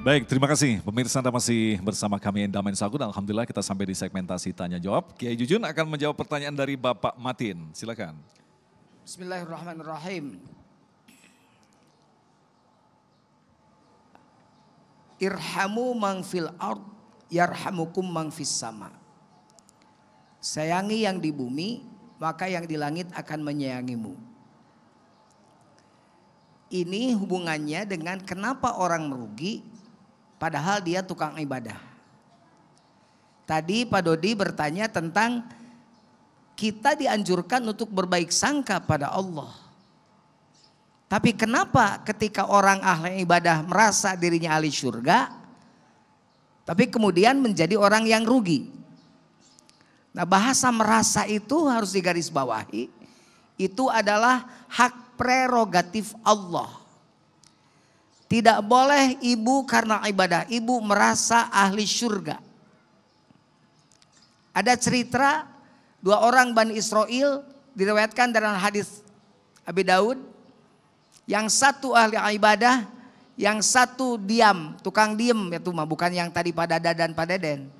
Baik, terima kasih. Pemirsa Anda masih bersama kami Endamain Sagun. Alhamdulillah kita sampai di segmentasi tanya jawab. Kiai Jujun akan menjawab pertanyaan dari Bapak Matin. Silakan. Bismillahirrahmanirrahim. Irhamu man fil ard yarhamukum man fis sama. Sayangi yang di bumi, maka yang di langit akan menyayangimu. Ini hubungannya dengan kenapa orang merugi padahal dia tukang ibadah. Tadi Pak Dodi bertanya tentang kita dianjurkan untuk berbaik sangka pada Allah. Tapi kenapa ketika orang ahli ibadah merasa dirinya ahli surga, tapi kemudian menjadi orang yang rugi? Nah, bahasa merasa itu harus digarisbawahi. Itu adalah hak prerogatif Allah. Tidak boleh ibu karena ibadah ibu merasa ahli surga. Ada cerita 2 orang Bani Israel diriwayatkan dalam hadis Abi Daud. Yang satu ahli ibadah, yang satu diam, tukang diem itu mah, bukan yang tadi Pak Dadan dan Pak Deden.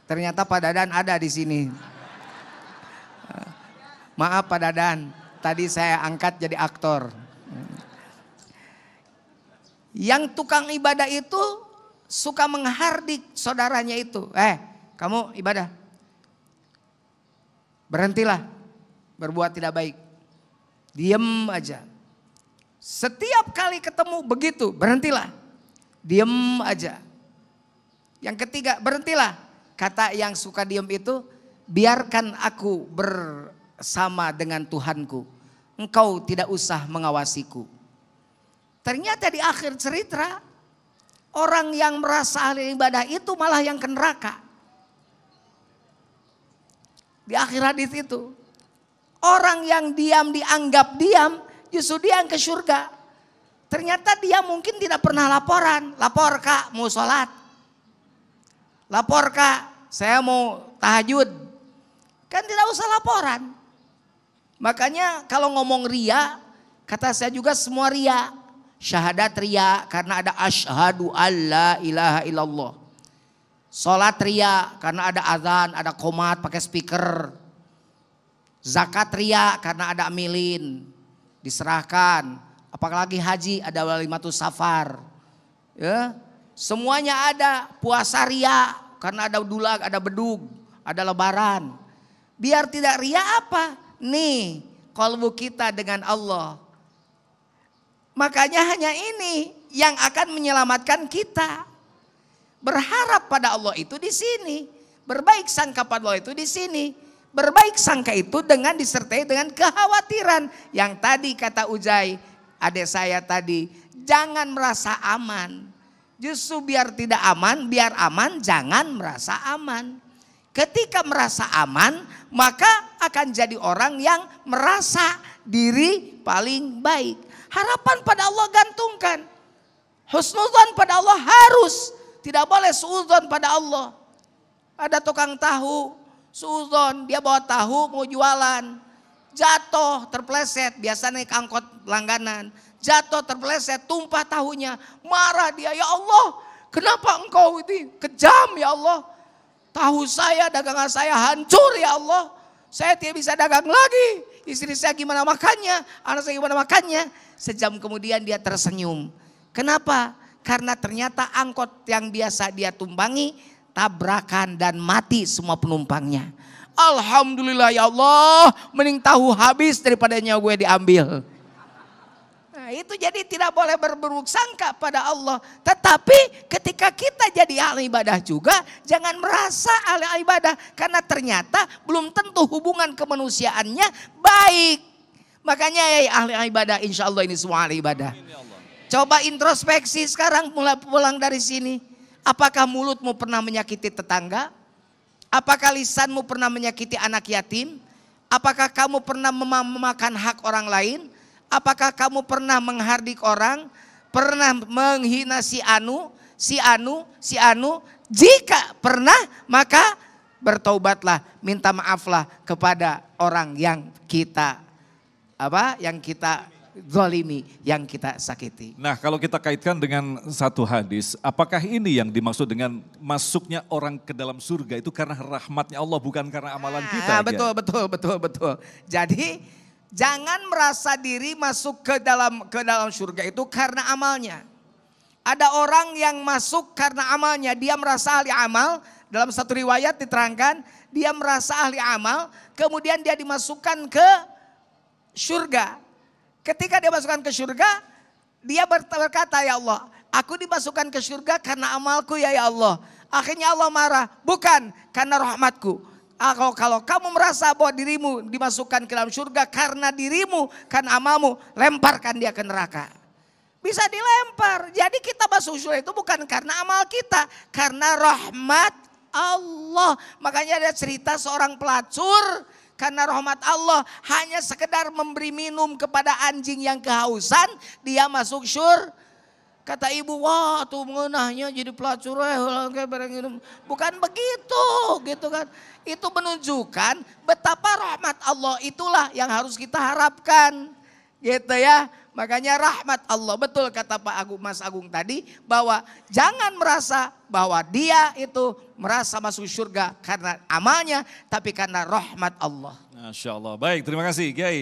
Ternyata Pak Dadan ada di sini. Maaf Pak Dadan, tadi saya angkat jadi aktor. Yang tukang ibadah itu suka menghardik saudaranya itu. Kamu ibadah. Berhentilah berbuat tidak baik. Diem aja. Setiap kali ketemu begitu, berhentilah. Diem aja. Yang ketiga, berhentilah. Kata yang suka diem itu, biarkan aku bersama dengan Tuhanku. Engkau tidak usah mengawasiku. Ternyata di akhir cerita, orang yang merasa ahli ibadah itu malah yang ke neraka. Di akhir hadis itu. Orang yang diam dianggap diam, justru dia yang ke surga. Ternyata dia mungkin tidak pernah laporan. Lapor Kak mau sholat. Lapor Kak saya mau tahajud. Kan tidak usah laporan. Makanya kalau ngomong ria, kata saya juga semua ria. Syahadat ria karena ada asyhadu alla ilaha illallah. Sholat ria karena ada azan, ada qomat pakai speaker. Zakat ria karena ada amilin, diserahkan. Apalagi haji ada walimatus safar. Ya, semuanya ada. Puasa ria karena ada dulag, ada bedug, ada lebaran. Biar tidak ria apa? Nih, qalbu kita dengan Allah. Makanya hanya ini yang akan menyelamatkan kita. Berharap pada Allah itu di sini. Berbaik sangka pada Allah itu di sini. Berbaik sangka itu dengan disertai dengan kekhawatiran. Yang tadi kata Ujai, adik saya tadi, jangan merasa aman. Justru biar tidak aman, biar aman jangan merasa aman. Ketika merasa aman, maka akan jadi orang yang merasa diri paling baik. Harapan pada Allah gantungkan. Husnudzon pada Allah harus. Tidak boleh suudzon pada Allah. Ada tukang tahu. Suudzon, dia bawa tahu mau jualan, jatuh terpleset, biasa naik angkot langganan, jatuh terpleset, tumpah tahunya, marah dia, ya Allah kenapa engkau itu kejam ya Allah, tahu saya, dagangan saya hancur ya Allah, saya tidak bisa dagang lagi, istri saya gimana makannya, anak saya gimana makannya. Sejam kemudian dia tersenyum, kenapa? Karena ternyata angkot yang biasa dia tumpangi tabrakan dan mati semua penumpangnya. Alhamdulillah ya Allah, mending tahu habis daripada nyawa gue diambil. Nah, itu jadi tidak boleh berburuk sangka pada Allah. Tetapi ketika kita jadi ahli ibadah juga, jangan merasa ahli ibadah. Karena ternyata belum tentu hubungan kemanusiaannya baik. Makanya ya ahli ibadah, insya Allah ini semua ahli ibadah. Coba introspeksi sekarang mulai pulang dari sini. Apakah mulutmu pernah menyakiti tetangga? Apakah lisanmu pernah menyakiti anak yatim? Apakah kamu pernah memakan hak orang lain? Apakah kamu pernah menghardik orang? Pernah menghina si anu? Jika pernah, maka bertaubatlah, minta maaflah kepada orang yang kita zalimi yang kita sakiti. Nah, kalau kita kaitkan dengan satu hadis, apakah ini yang dimaksud dengan masuknya orang ke dalam surga itu karena rahmatnya Allah, bukan karena amalan kita? Betul. Jadi jangan merasa diri masuk ke dalam surga itu karena amalnya. Ada orang yang masuk karena amalnya, dia merasa ahli amal. Dalam satu riwayat diterangkan, dia merasa ahli amal, kemudian dia dimasukkan ke surga. Ketika dia masukkan ke surga, dia berkata, ya Allah, aku dimasukkan ke surga karena amalku ya Allah. Akhirnya Allah marah, bukan karena rahmatku. Kalau kamu merasa bahwa dirimu dimasukkan ke dalam surga karena dirimu, karena amalmu, lemparkan dia ke neraka. Bisa dilempar. Jadi kita masuk surga itu bukan karena amal kita, karena rahmat Allah. Makanya ada cerita seorang pelacur, karena rahmat Allah hanya sekedar memberi minum kepada anjing yang kehausan, dia masuk surga. Kata ibu, wah tuh mengenahnya jadi pelacur, bukan begitu gitu kan. Itu menunjukkan betapa rahmat Allah itulah yang harus kita harapkan gitu ya. Makanya rahmat Allah, betul kata Mas Agung tadi, bahwa jangan merasa bahwa dia itu merasa masuk surga karena amalnya, tapi karena rahmat Allah. Masya Allah. Baik, terima kasih Kiai.